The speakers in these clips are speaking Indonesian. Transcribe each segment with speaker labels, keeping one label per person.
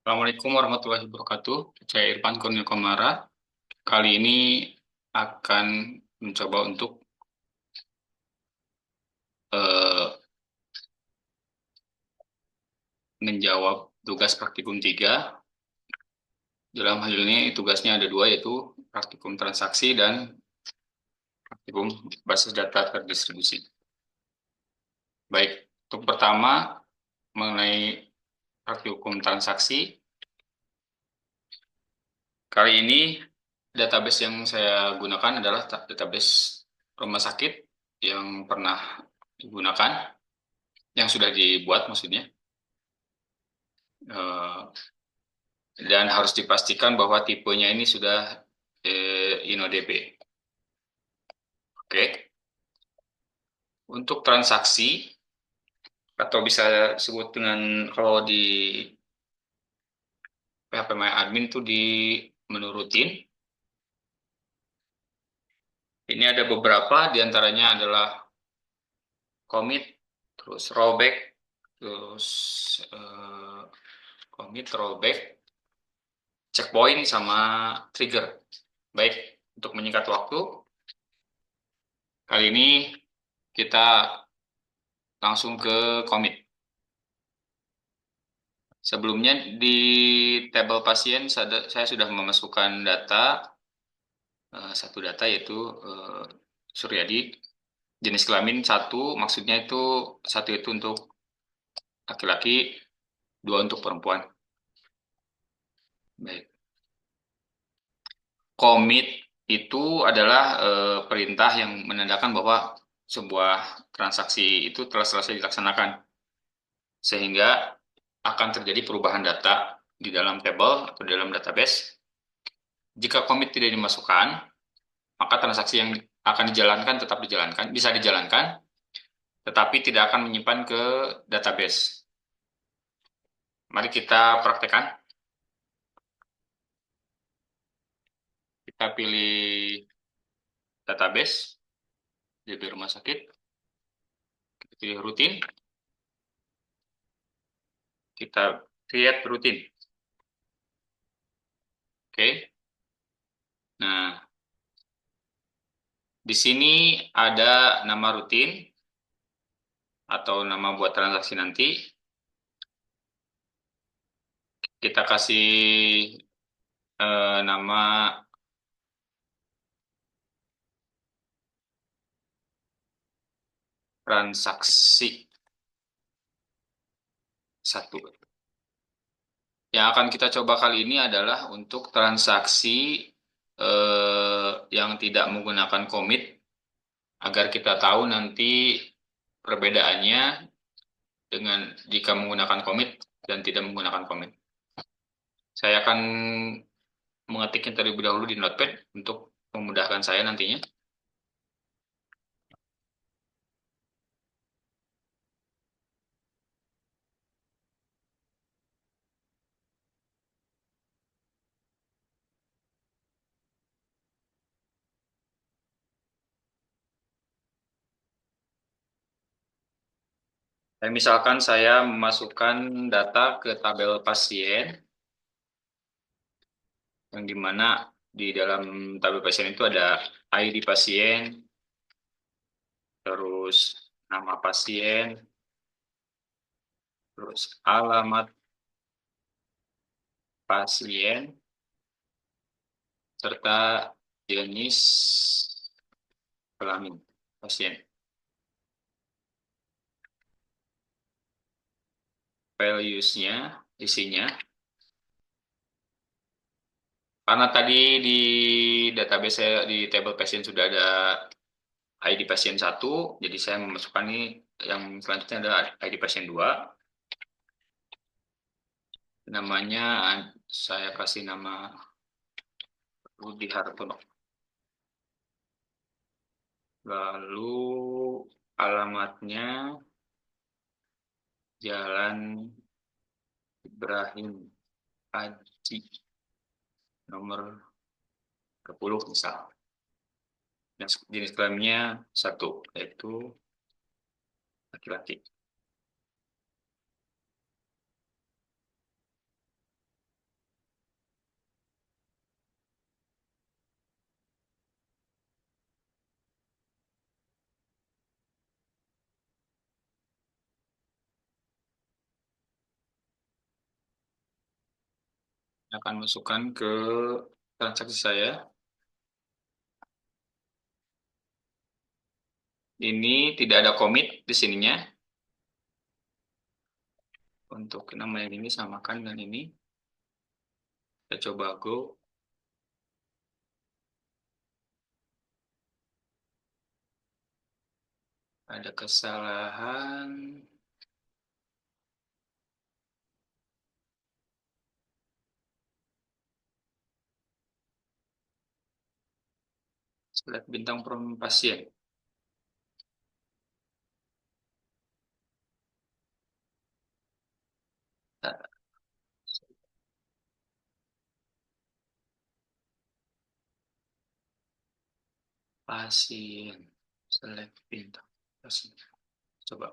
Speaker 1: Assalamualaikum warahmatullahi wabarakatuh. Saya Irfan Kurnia Komara. Kali ini akan mencoba untuk eh, menjawab tugas praktikum 3. Dalam hal ini tugasnya ada dua, yaitu praktikum transaksi dan praktikum basis data terdistribusi. Baik, untuk pertama mengenai praktikum transaksi. Kali ini database yang saya gunakan adalah database rumah sakit yang pernah digunakan, yang sudah dibuat maksudnya. Eh, dan harus dipastikan bahwa tipenya ini sudah InnoDB. Oke, untuk transaksi atau bisa disebut dengan, kalau di PHP admin itu di menu rutin. Ini ada beberapa, diantaranya adalah commit, terus rollback, terus commit, rollback, checkpoint, sama trigger. Baik, untuk menyingkat waktu, kali ini kita langsung ke commit. Sebelumnya di tabel pasien saya sudah memasukkan data, satu data, yaitu Suryadi, jenis kelamin 1, maksudnya itu 1 itu untuk laki-laki, 2 untuk perempuan. Baik. Commit itu adalah perintah yang menandakan bahwa sebuah transaksi itu telah selesai dilaksanakan, sehingga akan terjadi perubahan data di dalam tabel atau dalam database. Jika commit tidak dimasukkan, maka transaksi yang akan dijalankan tetap dijalankan, bisa dijalankan, tetapi tidak akan menyimpan ke database. Mari kita praktekkan. Kita pilih database, DB rumah sakit, kita pilih rutin, kita create rutin. Oke. Nah, di sini ada nama rutin atau nama buat transaksi nanti. Kita kasih nama transaksi 1. Yang akan kita coba kali ini adalah untuk transaksi yang tidak menggunakan commit, agar kita tahu nanti perbedaannya dengan jika menggunakan commit dan tidak menggunakan commit. Saya akan mengetiknya terlebih dahulu di Notepad untuk memudahkan saya nantinya. Misalkan saya memasukkan data ke tabel pasien, yang dimana di dalam tabel pasien itu ada ID pasien, terus nama pasien, terus alamat pasien, serta jenis kelamin pasien. Values-nya, isinya. Karena tadi di database saya, di table pasien sudah ada ID pasien 1, jadi saya memasukkan ini, yang selanjutnya adalah ID pasien 2. Namanya saya kasih nama Rudi Hartono. Lalu alamatnya Jalan Ibrahim Haji nomor 10 misal. Jenis kelaminnya 1, yaitu laki-laki. Akan masukkan ke transaksi saya. Ini tidak ada komit di sininya. Untuk nama yang ini samakan dan ini. Kita coba go. Ada kesalahan. Select bintang profil pasien. Pasien. Select bintang pasien. Coba.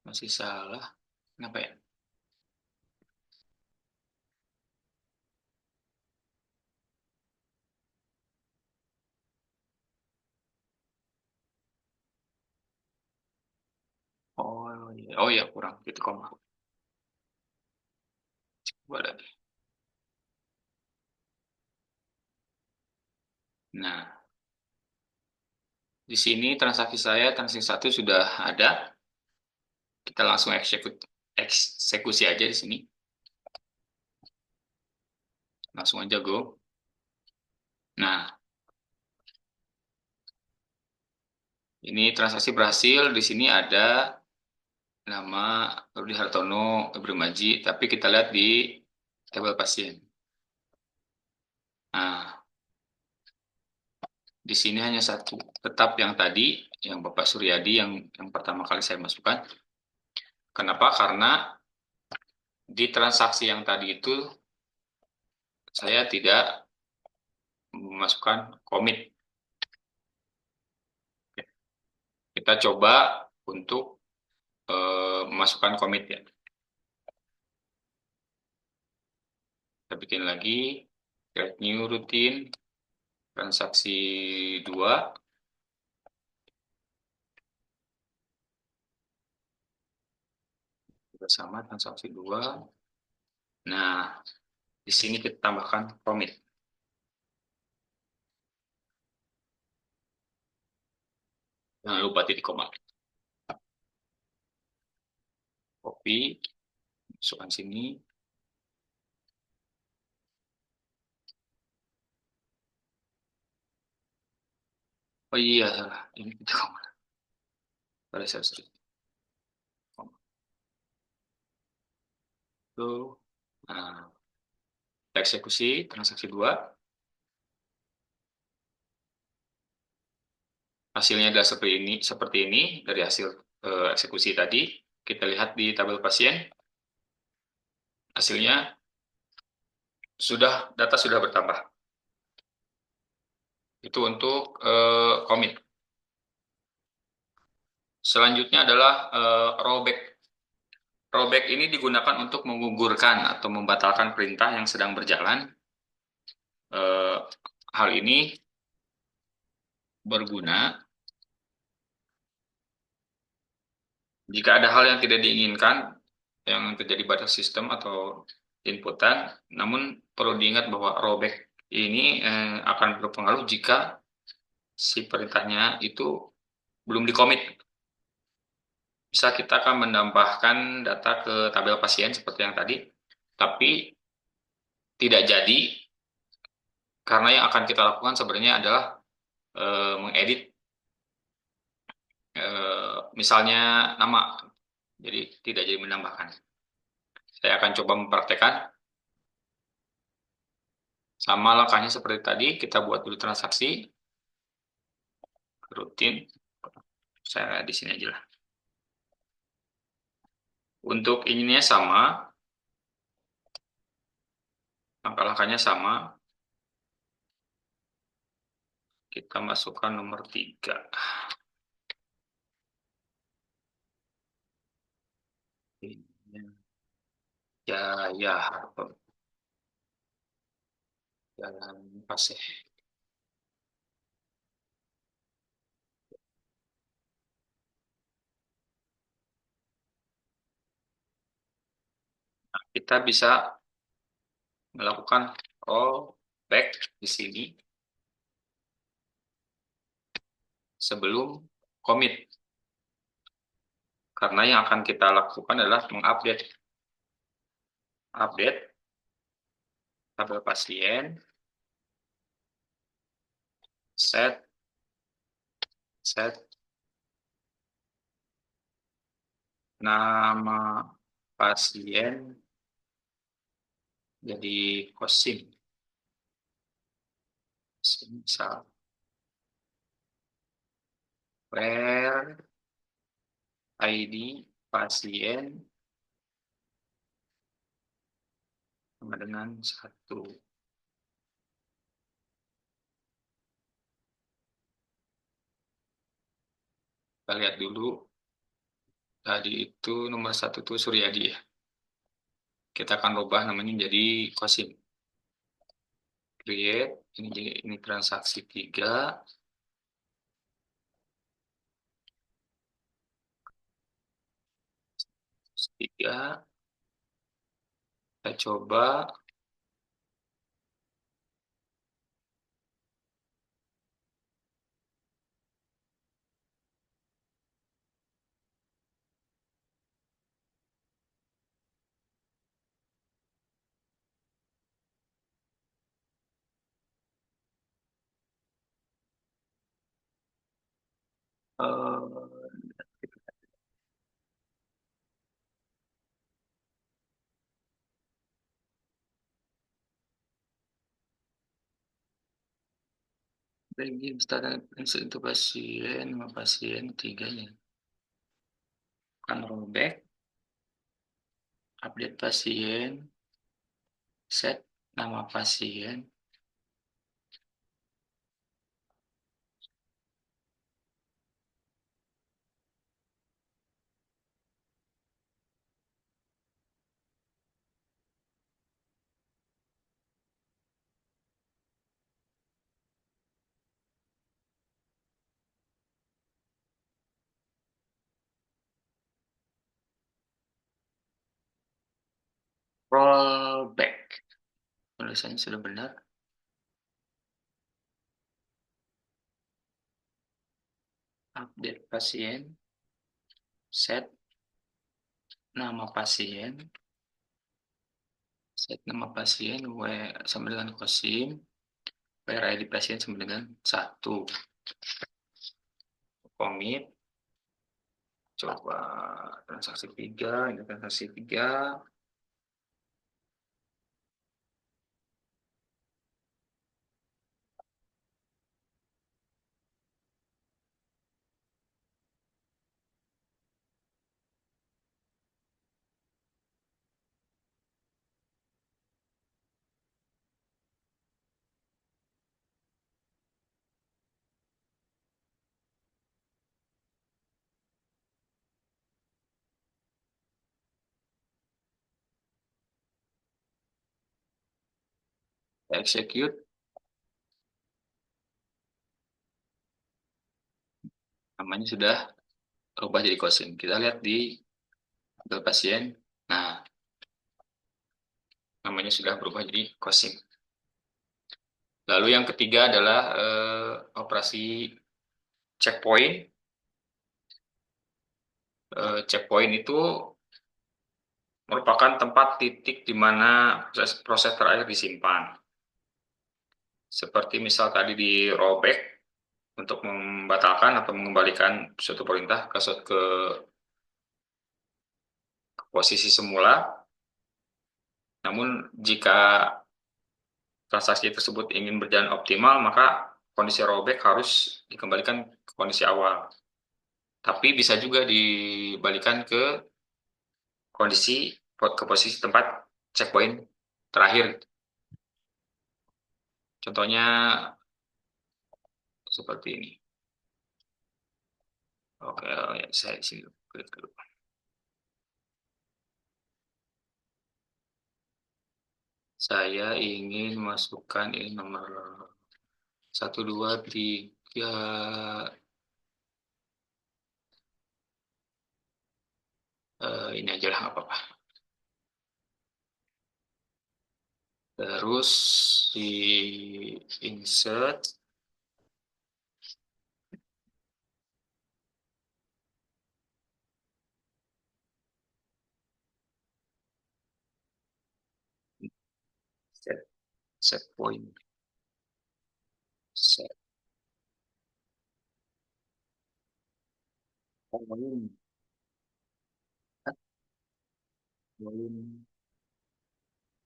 Speaker 1: Masih salah. Kenapa ya? Oh iya, oh iya kurang gitu koma. Coba lagi. Nah, di sini transaksi saya, transaksi satu sudah ada. Kita langsung eksekusi aja di sini. Langsung aja go. Nah, ini transaksi berhasil. Di sini ada nama Rudi Hartono, Ibrahim Maji, tapi kita lihat di tabel pasien. Nah, di sini hanya satu. Tetap yang tadi, yang Bapak Suryadi yang pertama kali saya masukkan. Kenapa? Karena di transaksi yang tadi itu saya tidak memasukkan komit. Kita coba untuk memasukkan komit ya. Kita bikin lagi, create new routine, transaksi 2, bersama transaksi 2. Nah, di sini kita tambahkan komit. Jangan lupa titik koma. Copy, masukkan sini. Oh iya, salah. Ini titik koma. Saya sering. Tuh. Nah, kita eksekusi transaksi 2. Hasilnya adalah seperti ini dari hasil eksekusi tadi. Kita lihat di tabel pasien. Hasilnya data sudah bertambah. Itu untuk komit. Selanjutnya adalah rollback. Rollback ini digunakan untuk menggugurkan atau membatalkan perintah yang sedang berjalan. Hal ini berguna jika ada hal yang tidak diinginkan yang terjadi pada sistem atau inputan, namun perlu diingat bahwa rollback ini akan berpengaruh jika si perintahnya itu belum dikomit. Bisa kita akan menambahkan data ke tabel pasien seperti yang tadi, tapi tidak jadi karena yang akan kita lakukan sebenarnya adalah mengedit misalnya nama, jadi tidak jadi menambahkan. Saya akan coba mempraktekkan sama langkahnya seperti tadi. Kita buat dulu transaksi rutin. Saya di sini aja lah. Untuk ininya sama, langkah-langkahnya sama. Kita masukkan nomor 3. Ya, ya, jalan pasir. Kita bisa melakukan rollback di sini sebelum commit. Karena yang akan kita lakukan adalah mengupdate tabel pasien, set nama pasien jadi kosim. Misal where ID pasien sama dengan 1. Kita lihat dulu, tadi itu nomor 1 itu Suryadi ya. Kita akan rubah namanya menjadi kosim. Create, ini transaksi 3. Kita coba lagi untuk pasien sama pasien 3 ya. Akan rollback, update pasien, set nama pasien, rollback. Tulisannya sudah benar. Update pasien, set nama pasien, sama dengan kosim, where ID pasien sama dengan 1. Commit, coba transaksi 3, ini transaksi 3. Execute, namanya sudah berubah jadi kosim. Kita lihat di tabel pasien. Nah, namanya sudah berubah jadi kosim. Lalu yang ketiga adalah operasi checkpoint. Checkpoint itu merupakan tempat titik di mana proses terakhir disimpan. Seperti misal tadi di rollback untuk membatalkan atau mengembalikan suatu perintah ke posisi semula. Namun jika transaksi tersebut ingin berjalan optimal, maka kondisi rollback harus dikembalikan ke kondisi awal. Tapi bisa juga dibalikan ke posisi tempat checkpoint terakhir. Contohnya seperti ini. Oke, ya, saya di sini klik dulu. Saya ingin masukkan ini nomor 1, 2, 3. Ini aja lah, nggak apa-apa. Terus di insert set, set point, set volume, volume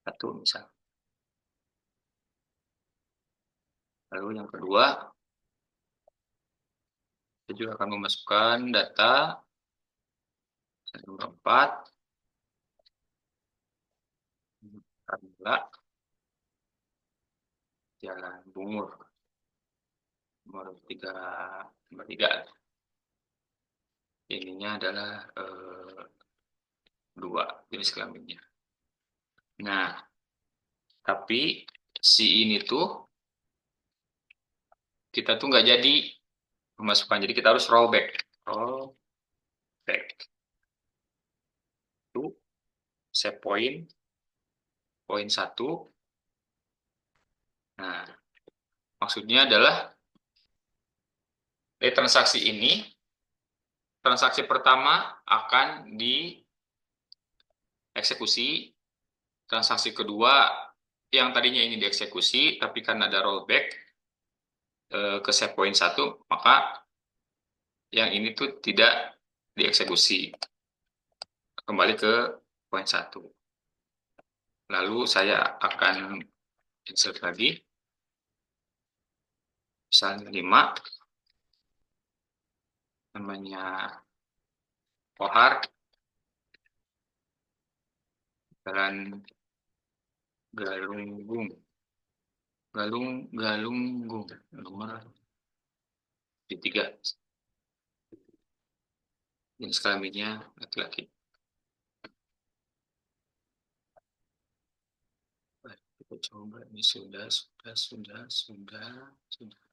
Speaker 1: satu misal. Lalu yang kedua, kita juga akan memasukkan data nomor 4, adalah Jalan Bungur, nomor 3, nomor 3. Ininya adalah 2 jenis kelaminnya. Nah, tapi si ini tuh kita tuh nggak jadi memasukkan, jadi kita harus rollback. Rollback to set point, poin 1. Nah, maksudnya adalah dari transaksi ini, transaksi pertama akan dieksekusi, transaksi kedua yang tadinya ini dieksekusi, tapi karena ada rollback ke set point 1, maka yang ini tuh tidak dieksekusi, kembali ke poin 1. Lalu saya akan insert lagi, misalnya 5, namanya Kohar, Jalan Galunggung, Galunggung, nomor 3, jenis kelaminnya laki-laki. Kita coba ini sudah.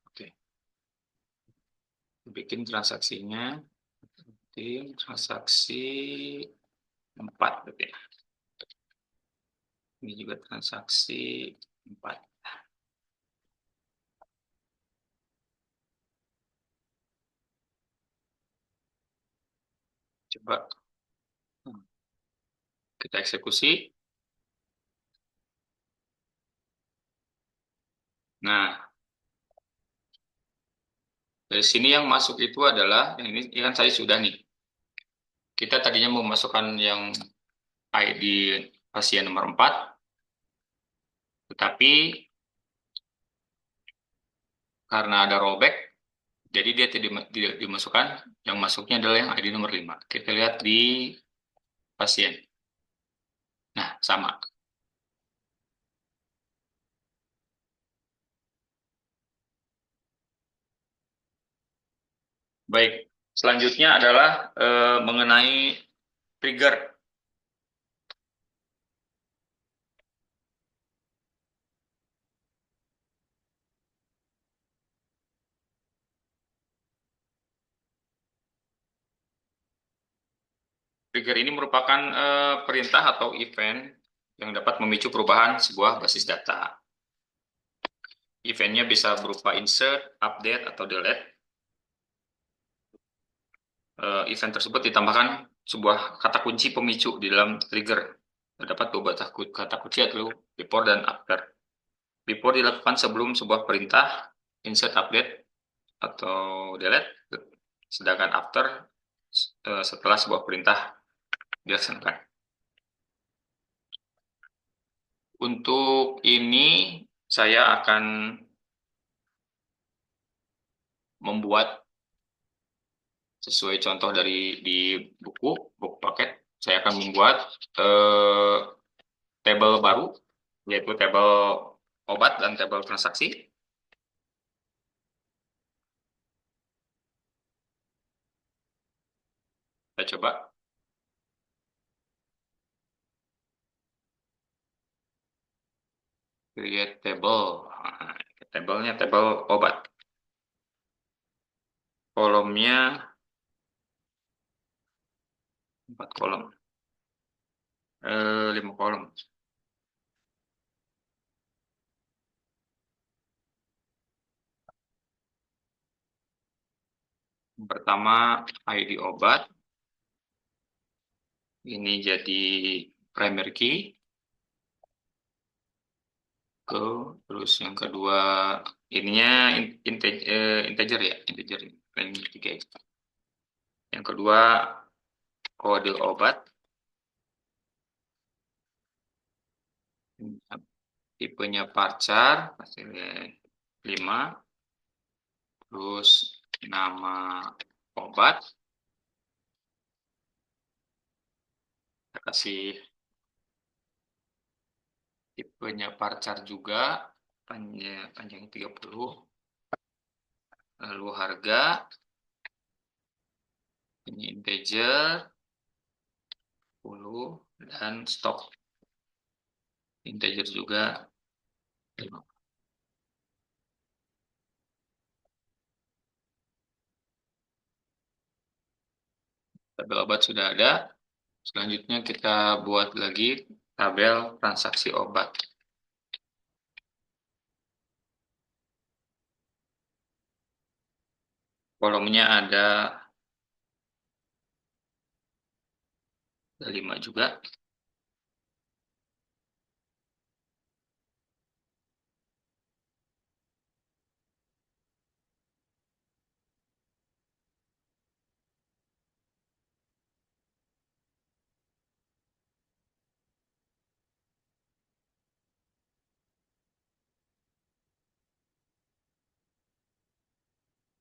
Speaker 1: Oke, bikin transaksinya, bikin transaksi 4, oke. Ini juga transaksi 4. Coba kita eksekusi. Nah, dari sini yang masuk itu adalah, yang ini kan saya sudah nih. Kita tadinya memasukkan yang ID pasien nomor 4, tetapi karena ada rollback, jadi dia tidak dimasukkan, yang masuknya adalah yang ID nomor 5. Kita lihat di pasien. Nah, sama. Baik, selanjutnya adalah mengenai trigger. Trigger ini merupakan perintah atau event yang dapat memicu perubahan sebuah basis data. Eventnya bisa berupa insert, update, atau delete. Event tersebut ditambahkan sebuah kata kunci pemicu di dalam trigger. Terdapat dua kata kunci, yaitu before dan after. Before dilakukan sebelum sebuah perintah, insert, update, atau delete. Sedangkan after setelah sebuah perintah dilaksanakan. Untuk ini saya akan membuat sesuai contoh di buku paket. Saya akan membuat tabel baru, yaitu tabel obat dan tabel transaksi. Kita coba. Create table. Nah, tabelnya tabel obat. Kolomnya 4 kolom. 5 kolom. Pertama, ID obat. Ini jadi primary key. Ke, terus yang kedua, ininya integer ya, integer. Yang ketiga itu. Yang kedua, kode obat. Tipenya parchar, hasilnya 5. Terus nama obat. Kita kasih tipenya parchar juga, panjangnya 30. Lalu harga, ini integer 10, dan stok integer juga 5. Tabel obat sudah ada. Selanjutnya kita buat lagi tabel transaksi obat. Kolomnya ada 5 juga.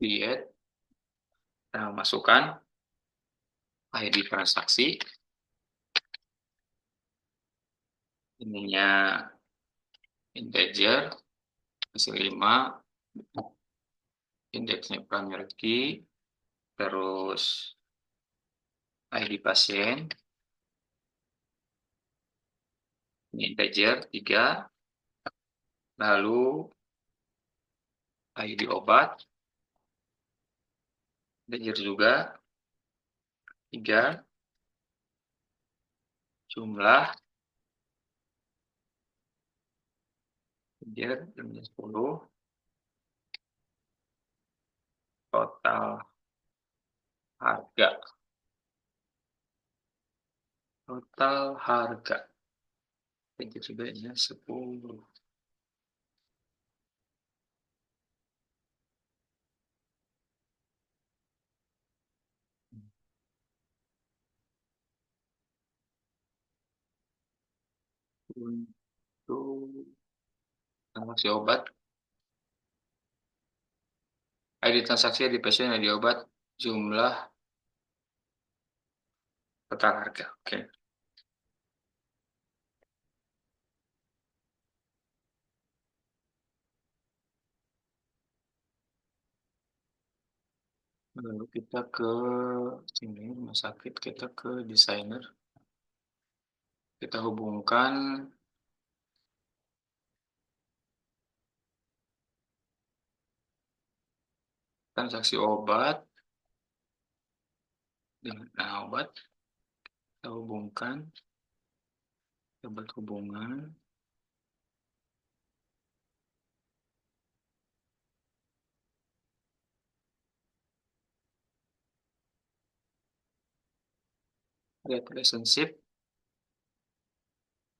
Speaker 1: Create, kita masukkan ID transaksi. Ininya integer, hasil 5. Indeksnya primary key. Terus ID pasien. Ini integer 3. Lalu ID obat. Integer juga 3. Jumlah integer 10. Total harga. Total harga. Integer juga ini 10. Untuk transaksi obat, ID transaksi, ID pasien, ID obat, jumlah, total harga. Oke. Lalu kita ke sini, rumah sakit, kita ke desainer. Kita hubungkan transaksi obat dengan obat. Kita hubungkan, kita buat hubungan. Lihat relationship.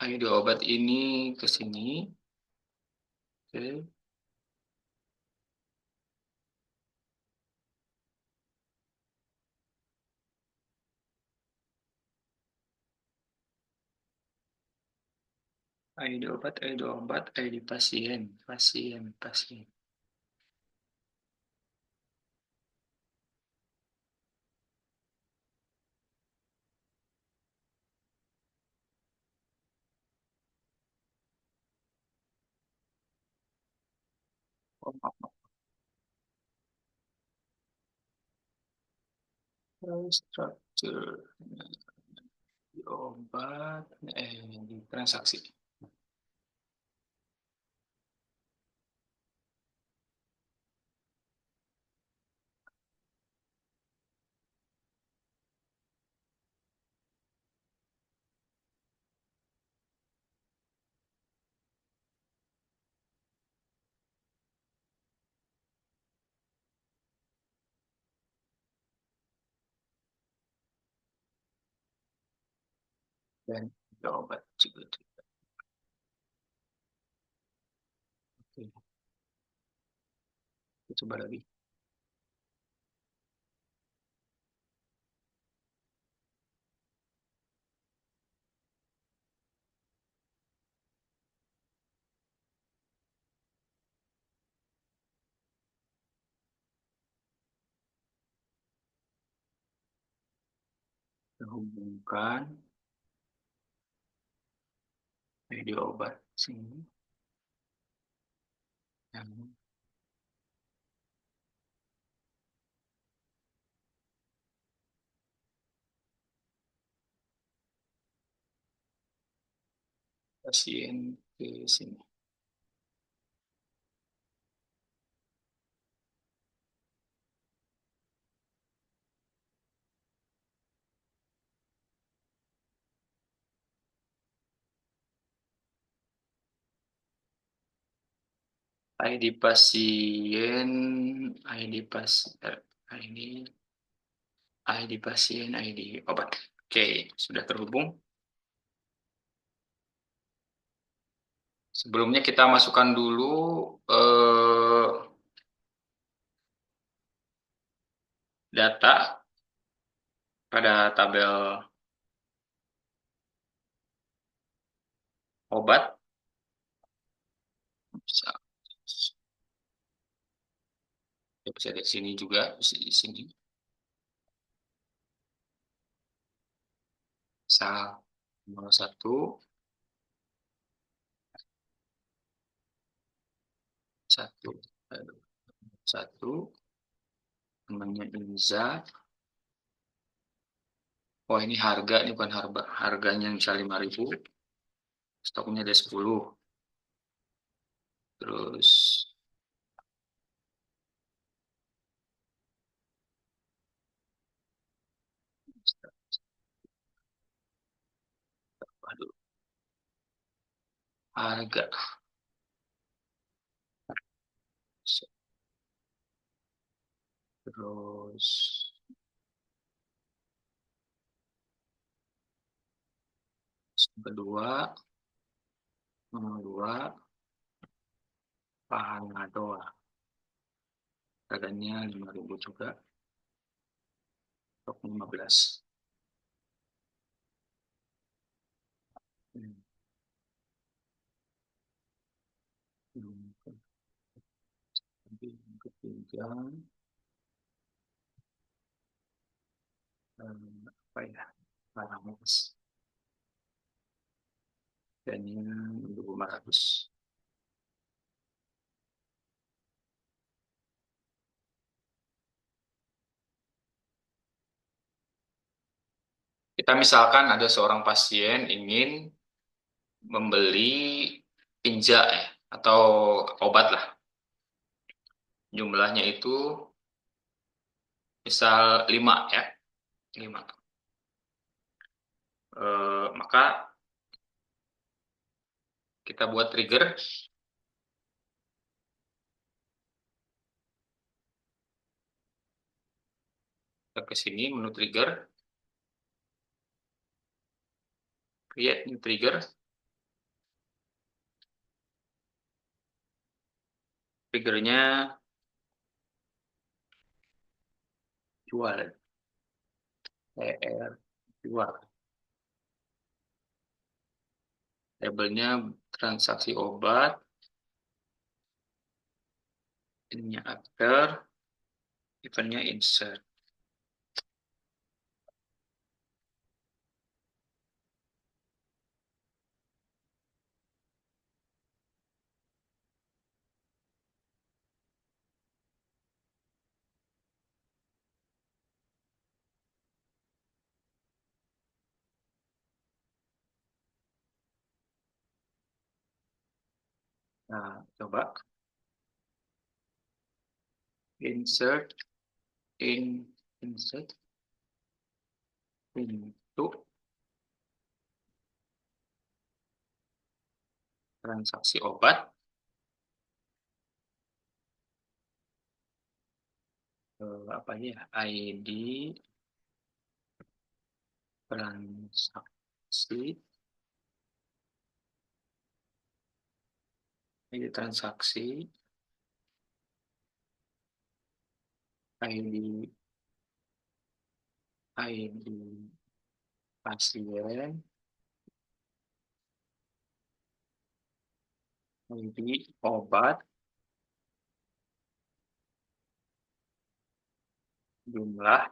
Speaker 1: ID obat ini ke sini. Oke. ID obat, ID obat, ID pasien, pasien, pasien. Oh, maaf, maaf. Structure di obat, di transaksi. dan obat juga. Oke, kita coba lagi. Kita hubungkan video obat sini yang pasien ke sini. ID pasien, ID pasien, ID, ID pasien, ID obat. Oke, sudah terhubung. Sebelumnya kita masukkan dulu data pada tabel obat. Bisa, bisa di sini juga, bisa di sini. Misal 01, 1, 1, namanya Inza. Oh ini harga, ini bukan harga, harganya misal 5.000, stoknya ada 10. Terus aduh, harga terus kedua, nomor 2, Panadol. Harganya 5.000 juga, stok 15. Hmm. Yang ketiga, apa ya, Paramex. Dan ini 1.500. Kita misalkan ada seorang pasien ingin membeli pinja ya, atau obat lah. Jumlahnya itu misal 5 ya, 5. Maka kita buat trigger. Kita ke sini menu trigger, create new trigger. Triggernya jual, jual. Labelnya transaksi obat, ininya after, eventnya insert. Nah, coba insert in, insert into transaksi obat, apa ya, ID transaksi Si, ID transaksi, ID ID pasien, ID obat, jumlah,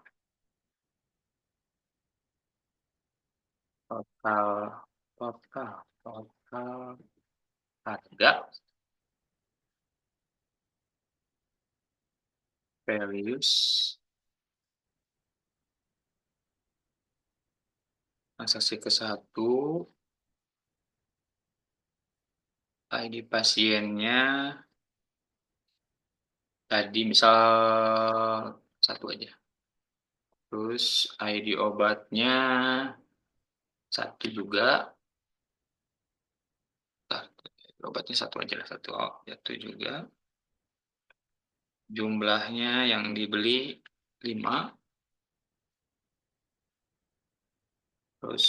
Speaker 1: total, total harga, values, transaksi ke satu, ID pasiennya, tadi misal satu aja. Terus ID obatnya satu juga. Nah, obatnya satu aja lah, satu juga. Jumlahnya yang dibeli 5. Terus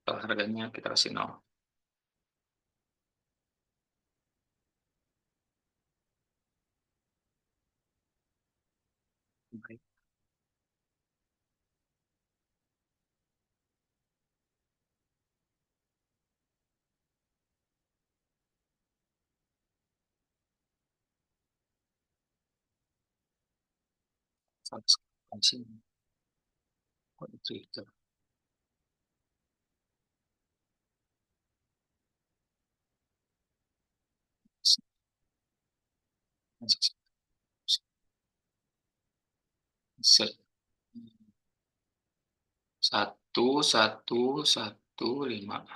Speaker 1: harganya kita kasih 0. Baik. Kasih kode Twitter. Satu, satu, satu, 5.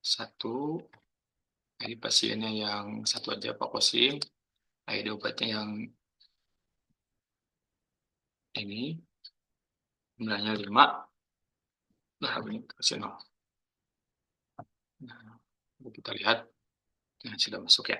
Speaker 1: Satu, ID pasiennya yang satu aja Pak Kosim. ID obatnya yang ini. Jumlahnya 5. Nah, ini kasih 0. Nah, kita lihat. Nah, sudah masuk ya.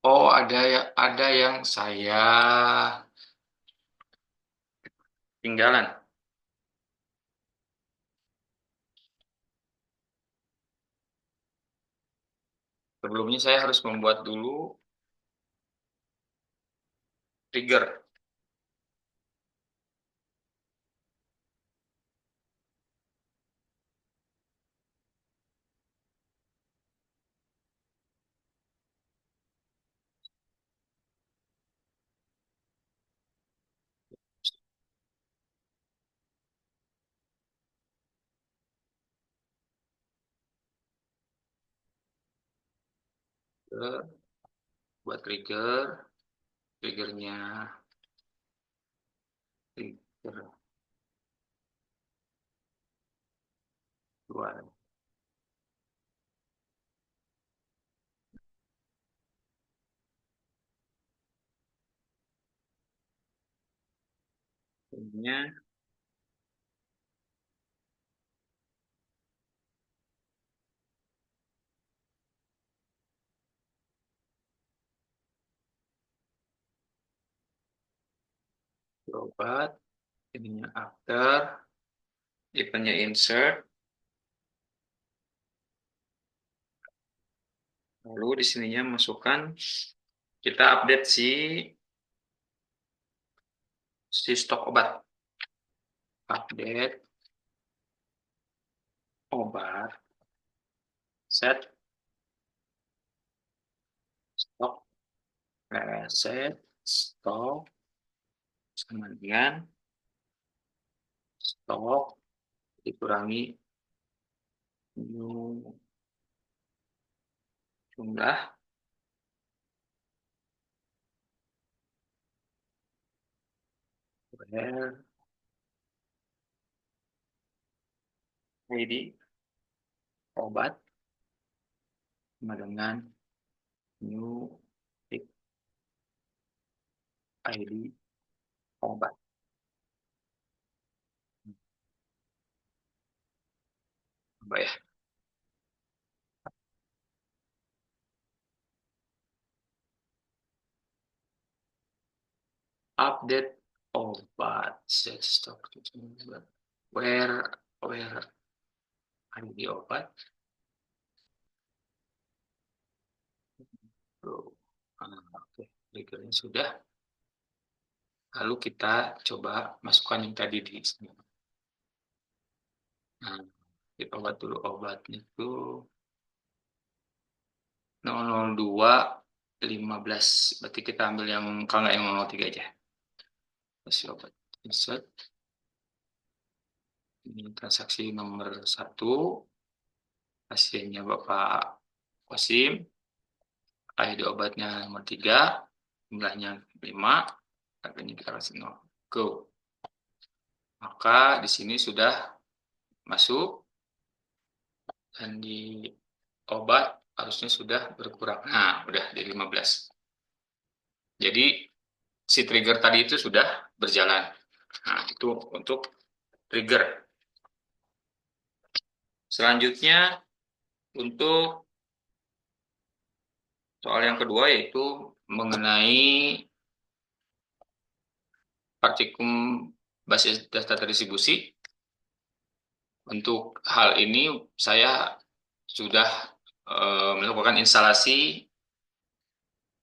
Speaker 1: Oh, ada yang saya tinggalan. Sebelumnya saya harus membuat dulu trigger. Buat triggernya trigger luar. Ini obat, ininya after, eventnya insert, lalu di sininya masukkan, kita update si stok obat. Update obat, set stok, set stok sama dengan stok dikurangi new jumlah where ID obat sama dengan new ID obat. ya. Update obat. Set stock. Where ada di obat. Oke, triggernya sudah. Lalu kita coba masukkan yang tadi di sini. Nah, kita obat dulu, obatnya itu 00215. Berarti kita ambil yang, kalau nggak yang 003 aja. Kasih obat. Insert. Ini transaksi nomor 1. Pasiennya Bapak Wasim. ID obatnya nomor 3. Jumlahnya 5. Harganya kita kasih 0. Go. Maka di sini sudah masuk. Dan di obat harusnya sudah berkurang. Nah, udah di 15. Jadi si trigger tadi itu sudah berjalan. Nah, itu untuk trigger. Selanjutnya untuk soal yang kedua yaitu mengenai praktikum basis data terdistribusi. Untuk hal ini saya sudah melakukan instalasi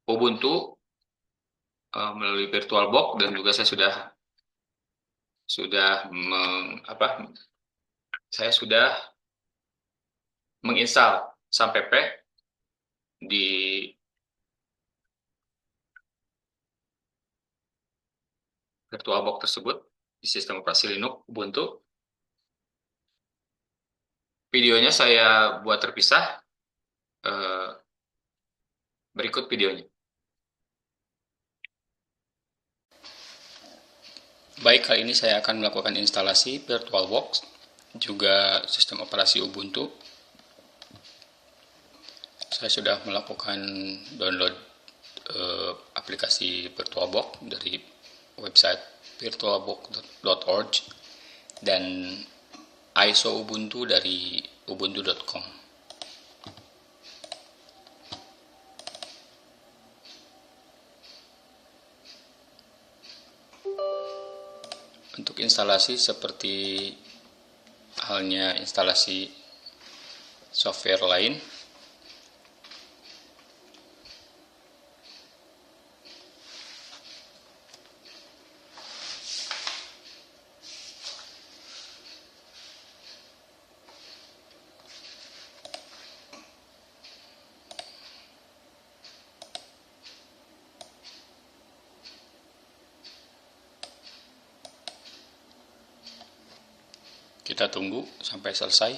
Speaker 1: Ubuntu melalui VirtualBox, dan juga saya sudah menginstal SAMPP di VirtualBox tersebut di sistem operasi Linux Ubuntu. Videonya saya buat terpisah. Berikut videonya. Baik, kali ini saya akan melakukan instalasi VirtualBox, juga sistem operasi Ubuntu. Saya sudah melakukan download aplikasi VirtualBox dari website virtualbox.org dan ISO Ubuntu dari ubuntu.com. Untuk instalasi seperti halnya instalasi software lain, kita tunggu sampai selesai.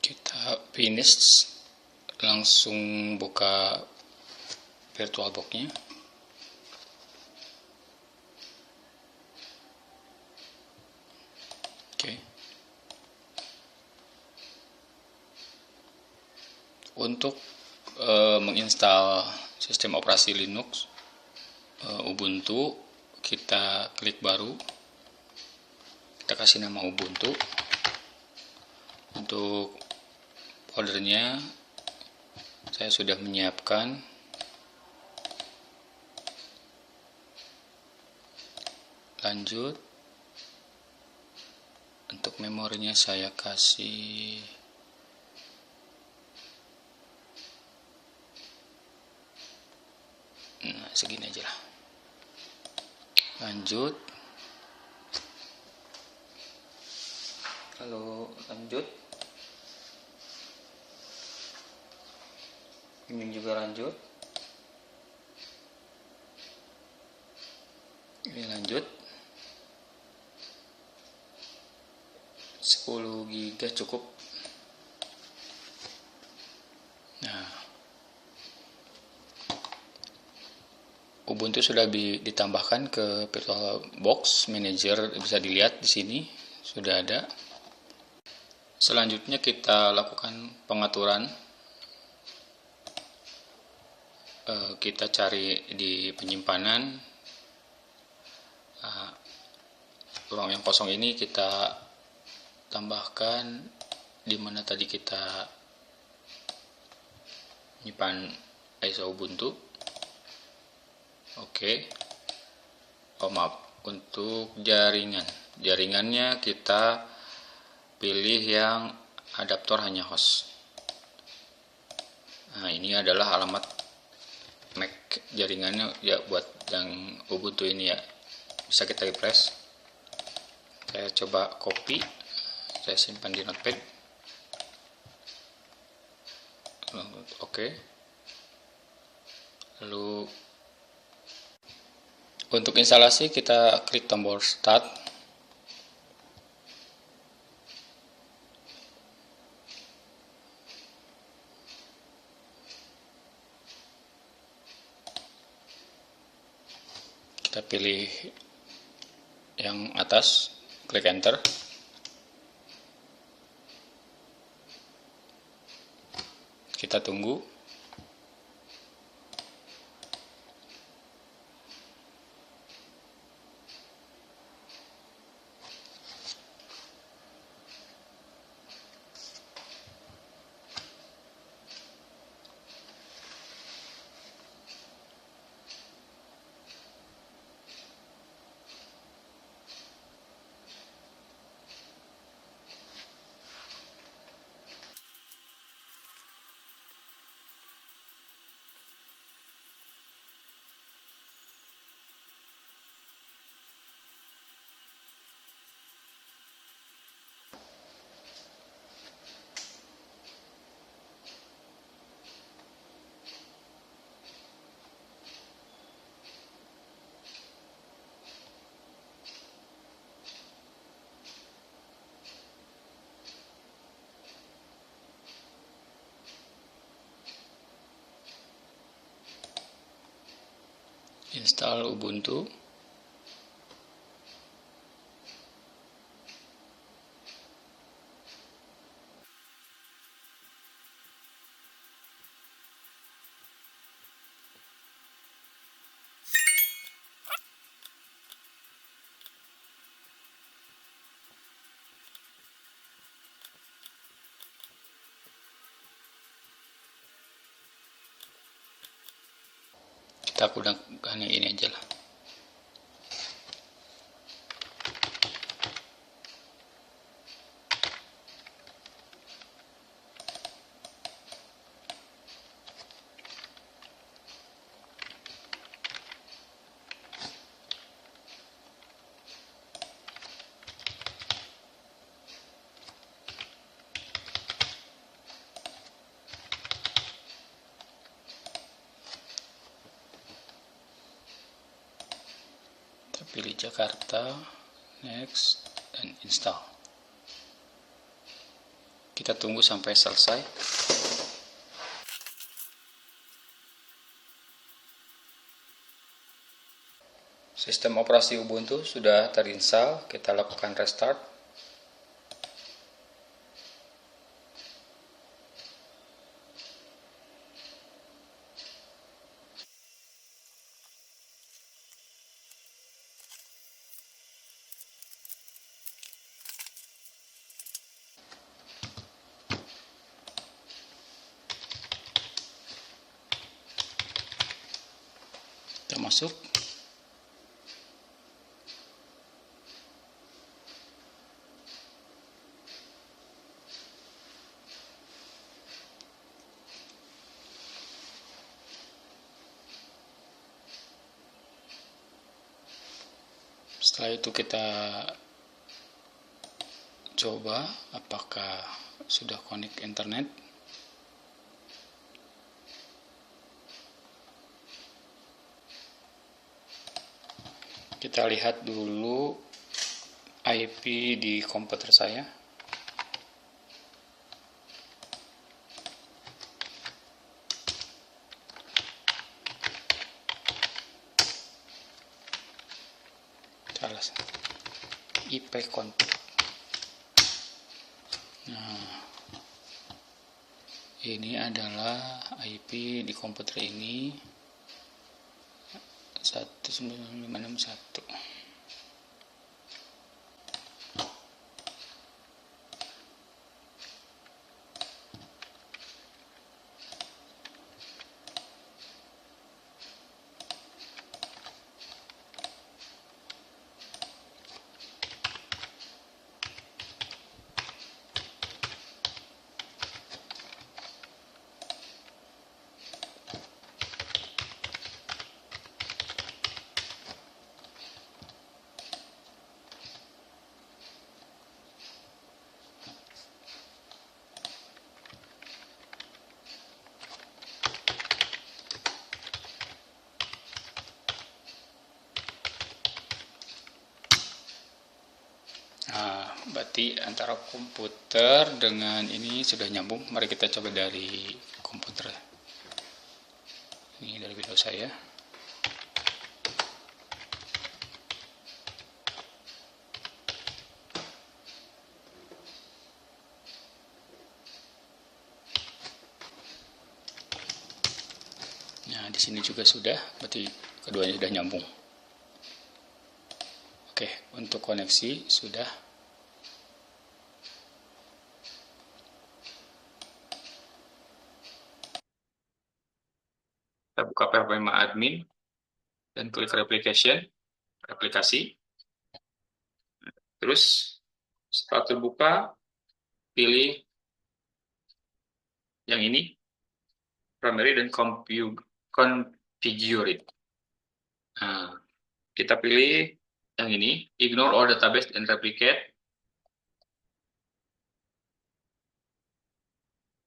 Speaker 1: Kita finish, langsung buka VirtualBox-nya. Untuk menginstal sistem operasi Linux Ubuntu, kita klik baru, kita kasih nama Ubuntu. Untuk foldernya saya sudah menyiapkan. Lanjut. Untuk memorinya saya kasih segini aja lah. Lanjut. Lalu lanjut. Ini juga lanjut. Ini lanjut. 10 GB cukup. Nah, Ubuntu sudah ditambahkan ke VirtualBox Manager, bisa dilihat di sini sudah ada. Selanjutnya kita lakukan pengaturan. Kita cari di penyimpanan, ruang yang kosong ini kita tambahkan di mana tadi kita menyimpan ISO Ubuntu. Oke. Maaf, untuk jaringannya kita pilih yang adaptor hanya host. Nah, ini adalah alamat MAC jaringannya ya buat yang Ubuntu ini ya. Bisa kita refresh. Saya coba copy, saya simpan di notepad. Oke. Lalu untuk instalasi kita klik tombol start. Kita pilih yang atas, klik enter. Kita tunggu. Install Ubuntu. Kita gunakan yang ini aja lah. Pilih Jakarta, next, dan install. Kita tunggu sampai selesai. Sistem operasi Ubuntu sudah terinstall, kita lakukan restart. Kita masuk. Setelah itu kita coba apakah sudah connect internet. Kita lihat dulu IP di komputer saya. Salah, IP kontak. Nah, Ini adalah IP di komputer ini 19561. Nah, berarti antara komputer dengan ini sudah nyambung. Mari kita coba dari komputer. Ini dari Windows saya. Nah, di sini juga sudah, berarti keduanya sudah nyambung. Oke, untuk koneksi sudah. Kita buka PHP Admin dan klik aplikasi. Terus setelah terbuka, pilih yang ini, primary dan configure it. Nah, kita pilih yang ini, ignore all database and replicate.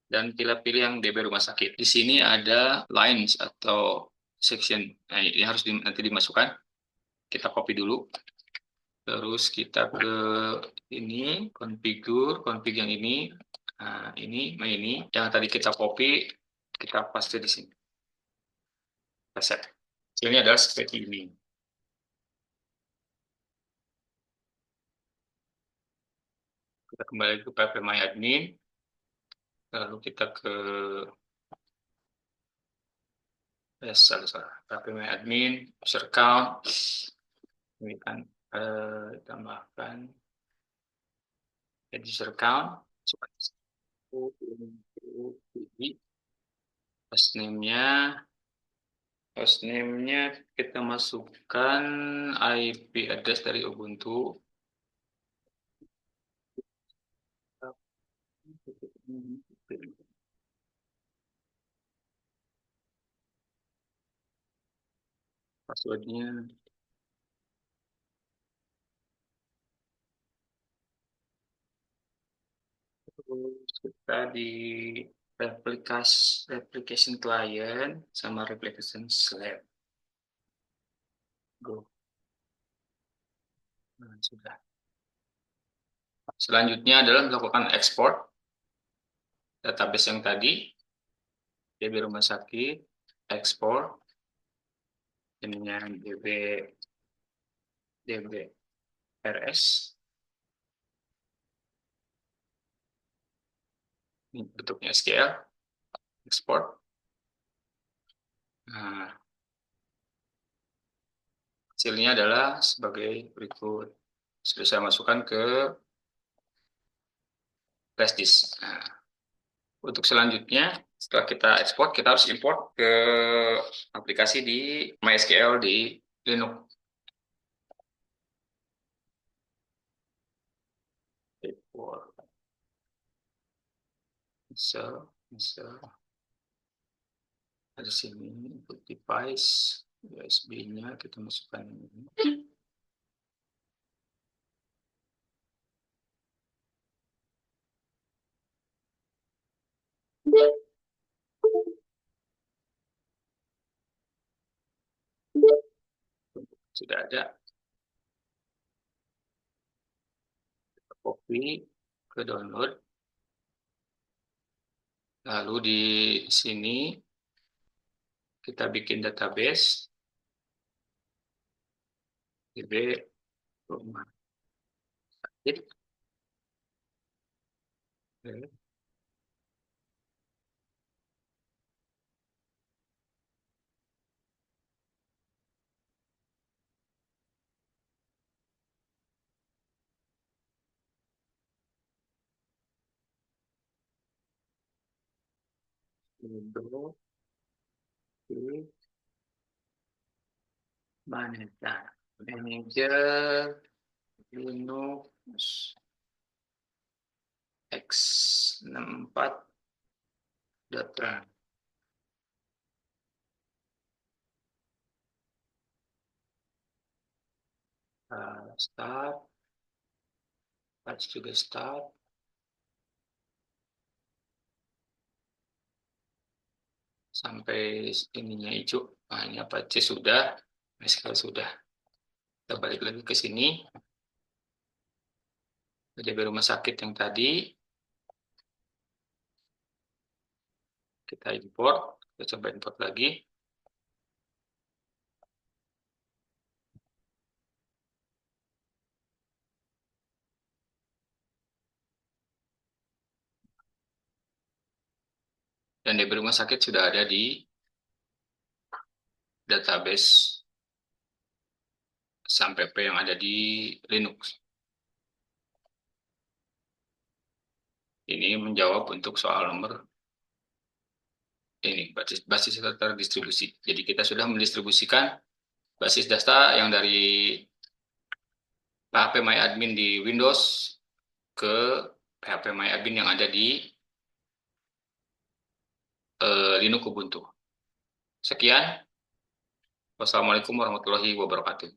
Speaker 1: Dan kita pilih yang DB rumah sakit. Di sini ada lines atau section. Nah, ini harus nanti dimasukkan. Kita copy dulu. Terus kita ke ini, config yang ini. Nah, ini. Yang tadi kita copy, kita paste di sini. Kita set. Hasilnya adalah seperti ini. Kita kembali ke PHP lalu kita ke PHP user count, ini kan tambahkan user count, hostname-nya kita masukkan IP address dari Ubuntu. Passwordnya terus kita di replication client sama replication slab. Go. Nah, sudah. Selanjutnya adalah melakukan ekspor database yang tadi, DB rumah sakit, ekspor, ininya DB RS, ini bentuknya SQL, ekspor. Nah, hasilnya adalah sebagai berikut. Sudah saya masukkan ke flash disk. Nah, untuk selanjutnya, setelah kita ekspor, kita harus import ke aplikasi di MySQL di Linux. Import. Bisa. Ada sini input device, USB-nya kita masukkan ini. Sudah ada. Copy ke download. Lalu di sini kita bikin database DB rumah sakit. Sudo di manager, manager Linux x64 data. Start, patch juga start, sampai ininya hijau. Nah, ini Apache sudah, MySQL sudah. Kita balik lagi ke sini. DB rumah sakit yang tadi, kita import. Kita coba import lagi. Dan DB rumah sakit sudah ada di database SAMPP yang ada di Linux. Ini menjawab untuk soal nomor ini, basis data terdistribusi. Jadi kita sudah mendistribusikan basis data yang dari PHP MyAdmin di Windows ke PHP MyAdmin yang ada di Linux Ubuntu. Sekian. Wassalamualaikum warahmatullahi wabarakatuh.